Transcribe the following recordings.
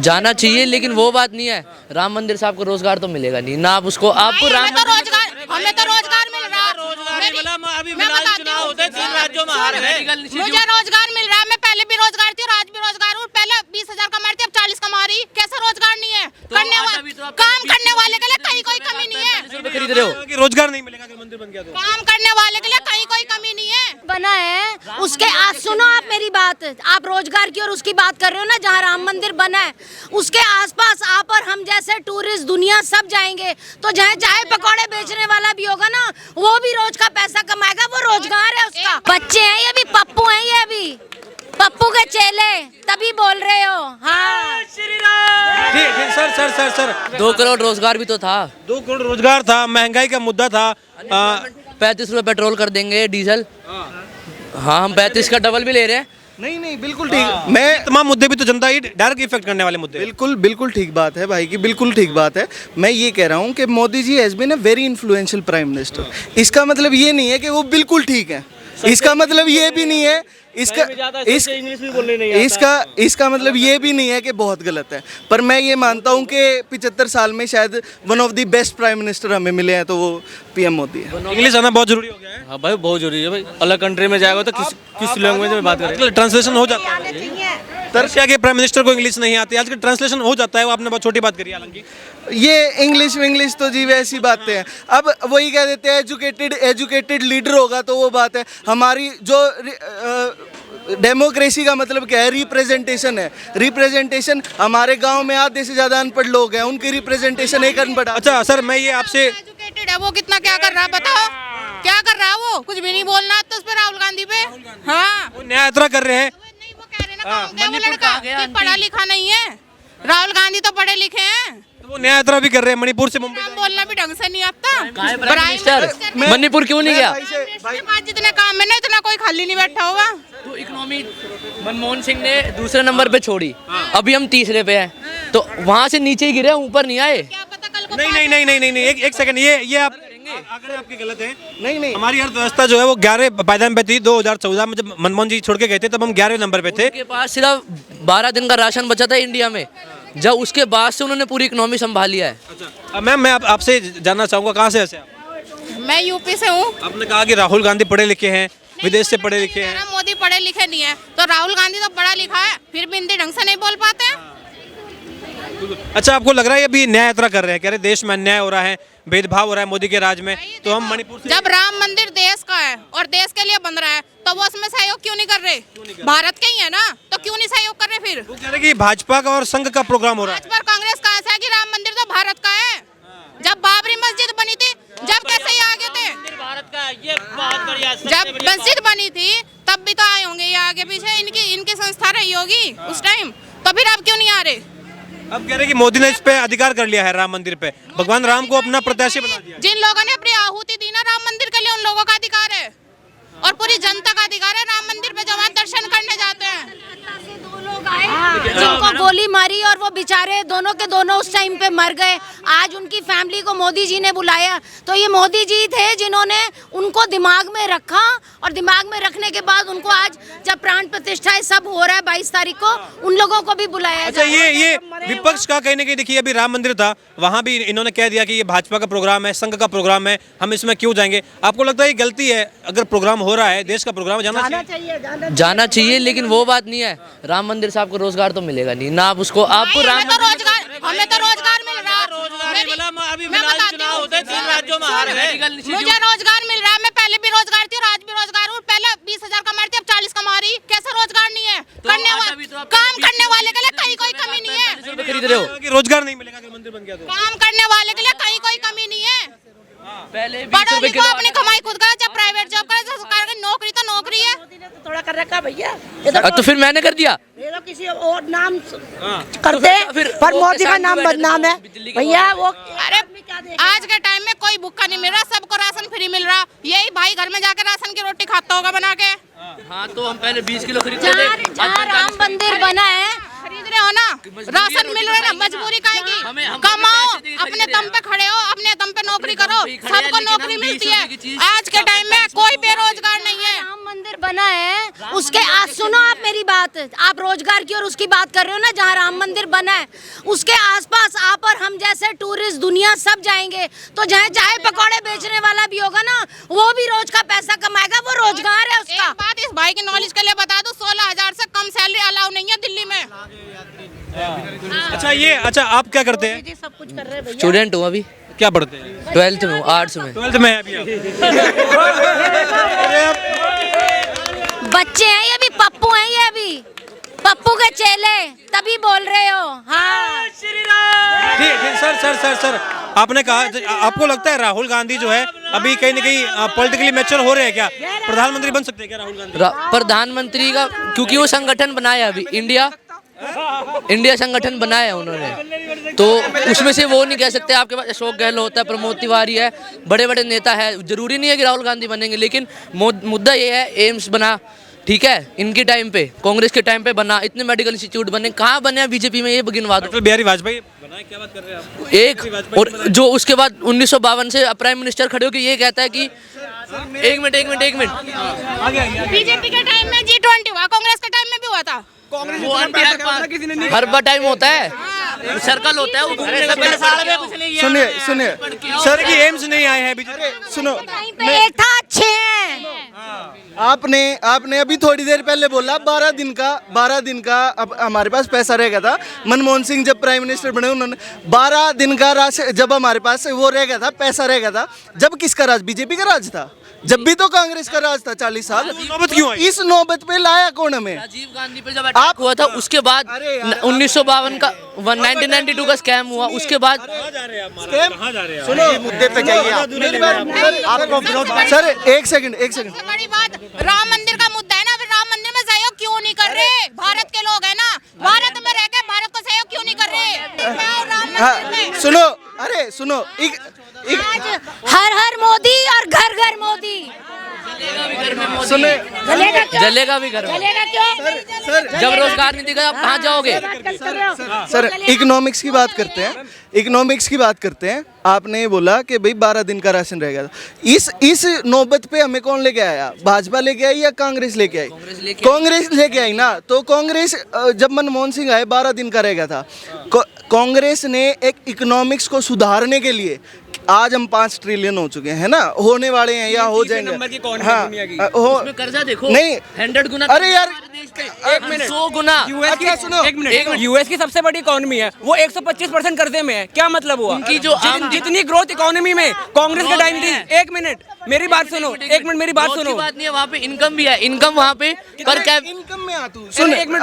जाना चाहिए, लेकिन वो बात नहीं है। राम मंदिर से आपको रोजगार तो मिलेगा नहीं ना, आप उसको आपको राम हमें तो रोजगार मिल रहा है। अभी फिलहाल चुनाव होते 3 राज्यों में हार गए। मुझे रोजगार मिल रहा है, मैं पहले भी रोजगार थी और आज भी रोजगार हूँ। पहले 20,000 कमा रही थी, अब 40 कमा रही। कैसा रोजगार नहीं है? काम करने वाले के लिए कहीं कोई कमी नहीं है। खरीद रहे हो कि रोजगार नहीं मिलेगा अगर मंदिर बन गया तो। काम करने वाले के लिए कहीं कोई कमी नहीं है। बना है उसके आज सुनो आप मेरी बात, आप रोजगार की और उसकी बात कर रहे हो ना। जहाँ राम मंदिर बना है उसके आसपास आप और हम जैसे टूरिस्ट दुनिया सब जाएंगे, तो जहाँ चाय पकौड़े बेचने वाला भी होगा ना, वो भी रोज का पैसा कमाएगा। वो रोजगार है उसका। बच्चे हैं ये भी, पप्पू हैं ये अभी, पप्पू के चेले, तभी बोल रहे हो। हाँ ठीक सर 2 करोड़ रोजगार भी तो था। 2 करोड़ रोजगार था, महंगाई का मुद्दा था। 35 रुपए पेट्रोल कर देंगे, डीजल। हाँ, हम 35 का डबल भी ले रहे हैं। नहीं बिल्कुल ठीक। मैं तमाम मुद्दे भी तो जनता ही डायरेक्ट इफेक्ट करने वाले मुद्दे। बिल्कुल ठीक बात है भाई की, बिल्कुल ठीक बात है। मैं ये कह रहा हूँ कि Modi ji has been a very influential prime minister. इसका मतलब ये नहीं है कि वो बिल्कुल ठीक है, इसका मतलब ये भी नहीं है इसका मतलब ये भी नहीं है कि बहुत गलत है। पर मैं ये मानता हूँ कि 75 साल में शायद one of the best prime minister हमें मिले हैं, तो वो पीएम मोदी है। इंग्लिश आना बहुत जरूरी हो गया है। हाँ भाई, बहुत जरूरी है भाई। अलग कंट्री में जाएगा तो किस लैंग्वेज में बात करें? ट्रांसलेशन हो जाता है। रशिया के प्राइम मिनिस्टर को इंग्लिश नहीं आती, आजकल ट्रांसलेशन हो जाता है। वो आपने बहुत छोटी बात करी, हालांकि ये इंग्लिश तो जी वैसी बातें हैं। अब वही कह देते हैं एजुकेटेड लीडर होगा तो वो बात है। हमारी जो डेमोक्रेसी का मतलब क्या है? रिप्रेजेंटेशन है। रिप्रेजेंटेशन हमारे गांव में आधे से ज्यादा अनपढ़ लोग हैं, उनकी रिप्रेजेंटेशन एक अनपढ़। अच्छा सर, मैं ये आपसे एजुकेटेड है, वो कितना क्या कर रहा है बताओ? क्या कर रहा है वो? कुछ भी नहीं बोलना तो उस पे राहुल गांधी पे। हाँ, न्याय यात्रा कर रहे हैं। नहीं, वो कह रहे ना काम क्या वो लड़का कि पढ़ा लिखा नहीं है। राहुल गांधी तो पढ़े लिखे हैं, तो वो न्याय यात्रा भी कर रहे हैं मणिपुर से मुंबई। नाम बोलना भी ढंग से नहीं आता। मणिपुर क्यों नहीं गया? जितने काम है ना, इतना कोई खाली नहीं बैठा होगा। तो इकोनॉमी मनमोहन सिंह ने दूसरे नंबर पे छोड़ी, अभी हम तीसरे पे हैं, तो वहाँ से नीचे ही गिरे, ऊपर नहीं आए। क्या पता कल को नहीं, एक सेकंड, ये आप आंकड़े आपके गलत हैं। नहीं, हमारी अर्थव्यवस्था जो है वो 11 पायदान पे थी। 2014 में जब मनमोहन जी छोड़ के गए थे तब हम 11वें नंबर पे थे। उनके पास सिर्फ 12 दिन का राशन बचा था इंडिया में, जब उसके बाद से उन्होंने पूरी इकोनॉमी संभाल लिया है। अच्छा मैम, मैं आपसे जानना चाहूँगा, कहाँ से ऐसे आप? मैं यूपी से हूँ। आपने कहा कि राहुल गांधी पढ़े लिखे हैं, विदेश से पढ़े लिखे हैं। मोदी पढ़े लिखे नहीं है, तो राहुल गांधी तो पढ़ा लिखा है, फिर भी हिंदी ढंग से नहीं बोल पाते हैं। अच्छा, आपको लग रहा है अभी न्याय यात्रा कर रहे हैं, कह रहे देश में अन्याय हो रहा है, भेदभाव हो रहा है मोदी के राज में, तो हम मणिपुर से। जब राम मंदिर देश का है और देश के लिए बन रहा है, तो वो उसमें सहयोग क्यों नहीं कर रहे? भारत के ही है ना, तो क्यों नहीं सहयोग कर रहे? फिर वो कह रहे कि भाजपा का और संघ का प्रोग्राम हो रहा है। भाजपा और कांग्रेस कहाँ से है कि राम मंदिर तो भारत का है? जब बाबरी मस्जिद बनी थी, जब कैसे ये आगे थे? भारत का ये बहुत बढ़िया। जब मस्जिद बनी थी तब भी तो आए होंगे ये आगे पीछे, इनकी संस्था रही होगी उस टाइम, तो फिर अब क्यों नहीं आ रहे? अब कह रहे कि मोदी ने इस पे अधिकार कर लिया है, राम मंदिर पे भगवान राम को अपना प्रत्याशी बना दिया। जिन लोगों ने अपनी आहुति दी ना राम मंदिर के लिए, उन लोगों का अधिकार है और पूरी जनता का अधिकार है राम मंदिर पे जब वहाँ दर्शन करने जाते हैं। जिनको गोली मारी और वो बेचारे दोनों के दोनों उस टाइम पे मर गए। आज उनकी फैमिली को मोदी जी ने बुलाया, तो ये मोदी जी थे जिन्होंने उनको दिमाग में रखा, और दिमाग में रखने के बाद उनको आज जब प्राण प्रतिष्ठा सब हो रहा है 22 तारीख को, उन लोगों को भी बुलाया। अच्छा, ये विपक्ष का कहने की, देखिए अभी राम मंदिर था, वहाँ भी इन्होंने कह दिया कि ये भाजपा का प्रोग्राम है, संघ का प्रोग्राम है, हम इसमें क्यों जाएंगे? आपको लगता है ये गलती है? अगर प्रोग्राम हो रहा है, देश का प्रोग्राम, जाना चाहिए, लेकिन वो बात नहीं है। राम मंदिर से आपको रोजगार तो मिलेगा नहीं ना, आप उसको आपको राम हमें तो रोजगार मिल रहा है। अभी फिलहाल चुनाव होते 3 राज्यों में हार गए। मुझे रोजगार मिल रहा है, मैं पहले भी रोजगार थी और आज भी रोजगार हूँ। पहले 20,000 कमा रही थी, अब 40 कमा रही। कैसा रोजगार नहीं है? काम करने वाले के लिए कहीं कोई कमी नहीं है। खरीद रहे हो कि रोजगार नहीं मिलेगा अगर मंदिर बन गया तो। काम करने वाले के लिए कहीं कोई कमी नहीं है। पहले पढ़ो लिखो, अपनी कमाई खुद करो, चाहे प्राइवेट जॉब करो, चाहे सरकार की नौकरी, तो नौकरी है। थोड़ा कर रखा भैया, तो फिर मैंने कर दिया। ये तो किसी और नाम करते, पर मोदी का नाम बदनाम है भैया। वो अरे आज के टाइम में कोई भूखा नहीं मिल रहा, सबको राशन फ्री मिल रहा। यही भाई घर में जाकर राशन की रोटी खाता होगा बना के। हाँ, तो हम पहले 20 किलो खरीदते थे। जहाँ राम मंदिर बना है, खरीद रहे हो ना, राशन मिल रहा है ना, मजबूरी काहेगी? कमाओ, अपने दम पे खड़े हो, अपने दम पे नौकरी करो, सबको नौकरी मिलती है। आज के टाइम में कोई बेरोजगार नहीं है। राम मंदिर बना है उसके आज सुनो आप मेरी मेरी बात, आप रोजगार की और उसकी बात कर रहे हो ना, जहाँ राम मंदिर बना है उसके आसपास आप और हम जैसे टूरिस्ट दुनिया सब जाएंगे, तो जहाँ चाय पकौड़े बेचने वाला भी होगा ना, वो भी रोज का पैसा कमाएगा, वो रोजगार है उसका। एक बात इस भाई की नॉलेज के लिए बता दूं, 16,000 से कम सैलरी अलाउ नहीं है दिल्ली में। अच्छा आप क्या करते हैं? सब कुछ कर रहे हैं भैया। स्टूडेंट हूँ अभी, क्या पढ़ते हैं? 12th में हूँ, आर्ट्स में। 12th में है अभी आप। बच्चे हैं ये भी, पप्पू हैं ये भी, पप्पू के चेले, तभी बोल रहे हो। हाँ ठीक सर आपने कहा, आपको लगता है राहुल गांधी जो है अभी कहीं ना कहीं पॉलिटिकली मैच्योर हो रहे हैं क्या? प्रधानमंत्री बन सकते हैं क्या राहुल गांधी? प्रधानमंत्री का, क्योंकि वो संगठन बनाया अभी, इंडिया संगठन बनाया है उन्होंने, तो उसमें से वो नहीं कह सकते। आपके पास अशोक गहलोत है, प्रमोद तिवारी है, बड़े बड़े नेता है, जरूरी नहीं है कि राहुल गांधी बनेंगे, लेकिन मुद्दा ये है, एम्स बना, ठीक है, इनके टाइम पे, कांग्रेस के टाइम पे बना, इतने मेडिकल इंस्टीट्यूट बने, कहाँ बने बीजेपी में, ये गिनवा दो। अटल बिहारी वाजपेयी बनाए, क्या बात कर रहे हैं आप? एक और जो उसके बाद 1952 से प्राइम मिनिस्टर खड़े होकर ये कहता है कि एक मिनट बीजेपी के टाइम में G20 हुआ, कांग्रेस के टाइम में भी हुआ था। हर बार टाइम होता है, सर्कल होता है, वो घूमने से पहले साल में कुछ नहीं है। सुनिए सर की एम्स नहीं आए हैं बीजेपी। सुनो, एक था अच्छे हैं। आपने अभी थोड़ी देर पहले बोला 12 दिन का अब हमारे पास पैसा रहेगा था। मनमोहन सिंह जब प्राइम मिनिस्टर बने, उन्होंने 12 दिन का राशि, जब हमारे पास वो रहेगा था, पैसा रहेगा था, जब किसका राज? बीजेपी का राज था। जब भी तो कांग्रेस का राज था 40 साल। नौबत क्यों आई? इस नौबत पे लाया कौन हमें? राजीव गांधी पे जब अटैक हुआ था, उसके बाद 1952 का 1992 का स्कैम हुआ, उसके बाद सुनो, मुद्दे पे जाइए आप। मेरी बात सर, एक सेकंड। सबसे बड़ी बात राम मंदिर का मुद्दा है ना, फिर राम मंदिर में सहयोग क्यों नहीं कर रहे? भारत के लोग है ना, भारत में रह के भारत को सहयोग क्यों नहीं कर रहे? राम मंदिर में सुनो, हर हर मोदी और घर घर मोदी। सुने, जलेगा भी घर में। चलेगा क्यों? जब रोजगार नहीं देगा, आप कहाँ जाओगे? सर इकोनॉमिक्स की बात करते हैं। आपने ये बोला कि भाई 12 दिन का राशन रहेगा। इस नौबत पे हमें कौन लेके आया? भाजपा लेके आई या कांग्रेस लेके आई? कांग्रेस लेके आई ना। तो कांग्रेस, जब मनमोहन सिंह आए 12 दिन का रहेगा था। कांग्रेस ने एक इकोनॉमिक्स को सुधारने के लिए, आज हम 5 ट्रिलियन हो चुके हैं ना, होने वाले हैं या हो जाएंगे। उसमें कर्जा देखो, नहीं 100 गुना। अरे यार, 100 गुना। यूएस की सबसे बड़ी इकोनॉमी है, वो 125% कर्जे में है। क्या मतलब हुआ? उनकी जो जितनी ग्रोथ इकोनॉमी में कांग्रेस के टाइम थी। एक मिनट मेरी बात सुनो, एक मिनट मेरी बात सुनो। बात नहीं है, वहाँ पे इनकम भी है, इनकम वहाँ पे पर कैप इनकम में आ तू। सुन, एक मिनट,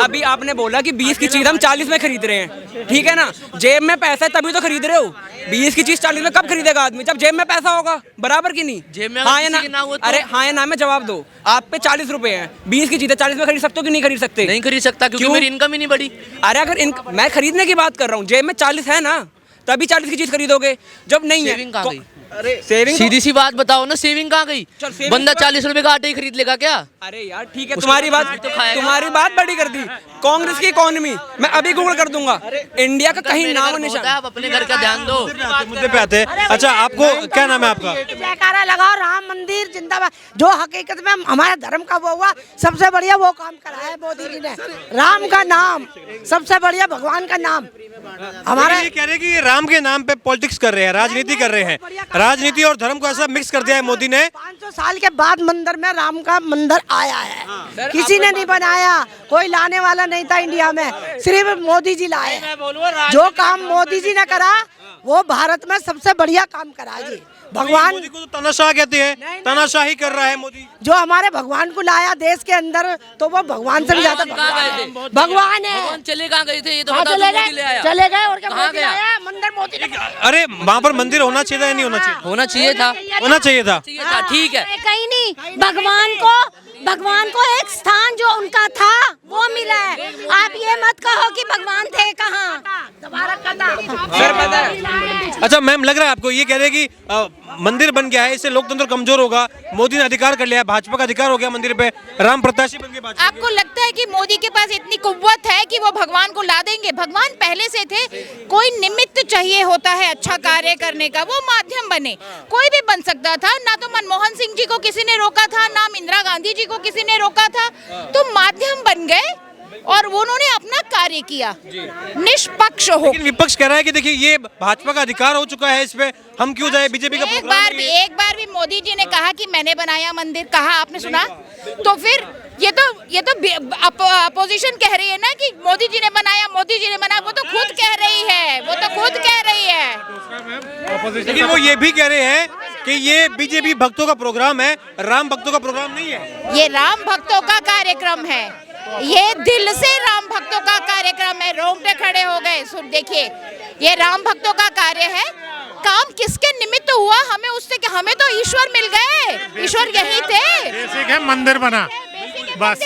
अभी आपने बोला कि 20 की चीज हम 40 में खरीद रहे हैं, ठीक है ना? जेब में पैसा है तभी तो खरीद रहे हो। 20 की चीज 40 में कब खरीदेगा आदमी? जब जेब में पैसा होगा। बराबर की नहीं? जेब में हाँ या किसी के ना हो तो? अरे हाँ या ना में जवाब दो। आप पे 40 रुपए हैं, 20 की चीज है, 40 में खरीद सकते हो कि नहीं खरीद सकते? नहीं खरीद सकता, क्योंकि मेरी इनकम ही नहीं बढ़ी। अरे अगर मैं खरीदने की बात कर रहा हूँ, जेब में 40 है ना, तभी 40 की चीज खरीदोगे। जब नहीं है, सेविंग कहाँ गई? अरे सेविंग सीधी सी बात बताओ ना, सेविंग कहाँ गई? बंदा 40 रुपए का आटा ही खरीद लेगा क्या? अरे यार ठीक है, तुम्हारी बात बड़ी कर दी। कांग्रेस की इकोनॉमी मैं अभी गूगल कर दूंगा, इंडिया का कहीं नाम निशान। आप अपने घर का ध्यान दो। मुद्दे पे आते हैं। अच्छा, आपको क्या नाम है आपका? जयकारा लगाओ, राम मंदिर जिंदाबाद। जो हकीकत में हमारे धर्म का वो हुआ, सबसे बढ़िया वो काम करा है मोदी जी ने। राम का नाम सबसे बढ़िया, भगवान का नाम। हमारे ये कह रहे हैं कि राम के नाम पे पॉलिटिक्स कर रहे हैं, राजनीति कर रहे हैं। राजनीति और धर्म को ऐसा मिक्स कर दिया है मोदी ने। 500 साल के बाद मंदिर में राम का मंदिर आया है। किसी ने नहीं बनाया, कोई लाने वाला नहीं था इंडिया में, सिर्फ मोदी जी लाए। जो काम मोदी जी ने करा वो भारत में सबसे बढ़िया काम करा जी। भगवान मोदी को तो तानाशाह कहते हैं, तानाशाही कर रहा है मोदी। जो हमारे भगवान को लाया देश के अंदर, तो वो भगवान से भी ज्यादा भगवान है। भगवान चले कहाँ गए थे? ये तो हाँ, बताओ, मोदी ले आया। चले गए और क्या? कहाँ मोदी गया? लाया, मंदिर मोदी ने अरे वहाँ पर मंदिर होना चाहिए था या नहीं होना चाहिए? होना चाहिए था, होना चाहिए था। ठीक है। कहीं नहीं, भगवान को एक स्थान जो उनका था वो मिला है। आप ये मत कहो कि भगवान थे कहाँ। सर पता है, अच्छा मैम, लग रहा है आपको ये कह रहे हैं कि मंदिर बन गया है, इससे लोकतंत्र कमजोर होगा, मोदी ने अधिकार कर लिया है, भाजपा का अधिकार हो गया मंदिर पे, राम प्रत्याशी बन गए भाजपा के। आपको लगता है कि मोदी के पास इतनी कुव्वत है कि वो भगवान को ला देंगे? भगवान पहले से थे, कोई निमित्त चाहिए होता है अच्छा कार्य करने का, वो माध्यम बने। कोई भी बन सकता था, ना तो मनमोहन सिंह जी को किसी ने रोका था, ना इंदिरा गांधी जी को किसी ने रोका था, तो माध्यम बन गए और उन्होंने अपना कार्य किया निष्पक्ष हो। लेकिन विपक्ष कह रहा है कि देखिए ये भाजपा का अधिकार हो चुका है, इस पे हम क्यों जाए, बीजेपी का एक बार भी मोदी जी ने कहा कि मैंने बनाया मंदिर, कहा आपने सुना? तो फिर ये तो अपोजिशन कह रही है ना कि मोदी जी ने बनाया, मोदी जी ने बनाया, वो तो खुद कह रही है, वो तो खुद कह रही है। लेकिन वो ये भी कह रहे हैं कि ये बीजेपी भक्तों का प्रोग्राम है, राम भक्तों का प्रोग्राम नहीं है। ये राम भक्तों का कार्यक्रम है, ये दिल से राम भक्तों का कार्यक्रम है। रोंगटे खड़े हो गए सुन, देखिए ये राम भक्तों का कार्य है। काम किसके निमित्त हुआ? हमें तो ईश्वर मिल गए, ईश्वर यही थे। बेसिक है मंदिर बना, बस।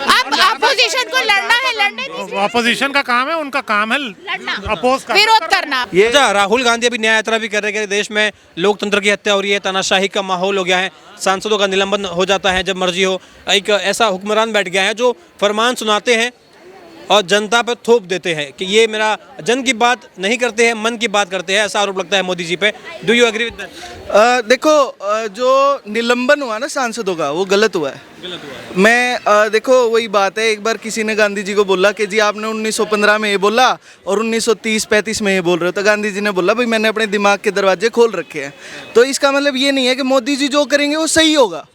अब अपोजिशन को लड़ना है, लड़ने दीजिए। अपोजिशन का काम है, उनका काम है लड़ना, अपोज करना, विरोध करना। ये राहुल गांधी अभी न्याय यात्रा भी कर रहे हैं कि देश में लोकतंत्र की हत्या हो रही है, तानाशाही का माहौल हो गया है, सांसदों का निलंबन हो जाता है जब मर्जी हो, एक ऐसा हुक्मरान बैठ गया है जो फरमान सुनाते हैं और जनता पर थोप देते हैं कि ये मेरा जन की बात नहीं करते हैं, मन की बात करते हैं, ऐसा आरोप लगता है मोदी जी पे। Do you agree with that? देखो जो निलंबन हुआ ना सांसदों का, वो गलत हुआ है। मैं देखो वही बात है, एक बार किसी ने गांधी जी को बोला कि जी आपने 1915 में ये बोला और 1930-35 में ये बोल रहे हो, तो गांधी जी ने बोला भाई मैंने अपने दिमाग के दरवाजे खोल रखे हैं। तो इसका मतलब ये नहीं है कि मोदी जी जो करेंगे वो सही होगा,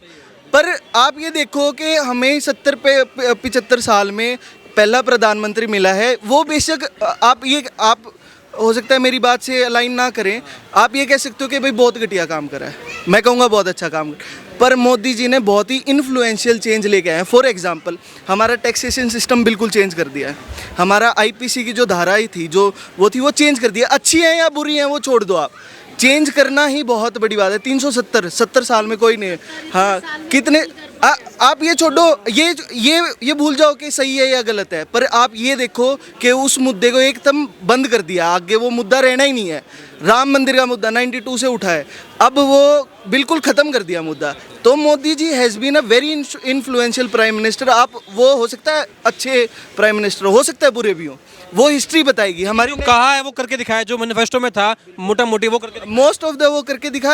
पर आप ये देखो कि हमें 70-75 साल में पहला प्रधानमंत्री मिला है। वो बेशक आप हो सकता है मेरी बात से अलाइन ना करें, आप ये कह सकते हो कि भाई बहुत घटिया काम करा है, मैं कहूँगा बहुत अच्छा काम करा, पर मोदी जी ने बहुत ही इन्फ्लुएंशियल चेंज लेके आए हैं। फॉर एग्जांपल हमारा टैक्सेशन सिस्टम बिल्कुल चेंज कर दिया है, हमारा आईपीसी की जो धाराएं थी वो चेंज कर दिया। अच्छी हैं या बुरी हैं वो छोड़ दो, आप चेंज करना ही बहुत बड़ी बात है। 370 साल में कोई नहीं, हाँ कितने आप ये छोड़ो, ये भूल जाओ कि सही है या गलत है, पर आप ये देखो कि उस मुद्दे को एकदम बंद कर दिया, आगे वो मुद्दा रहना ही नहीं है। राम मंदिर का मुद्दा 92 से उठा है, अब वो बिल्कुल ख़त्म कर दिया मुद्दा। तो Modi ji has been a very influential prime minister. आप वो हो सकता है अच्छे प्राइम मिनिस्टर, हो सकता है बुरे भी हों, वो हिस्ट्री बताएगी हमारी। कहा है वो करके दिखाया, जो मैनिफेस्टो में था मोटा मोटी वो करके, मोस्ट ऑफ द वो करके दिखाया।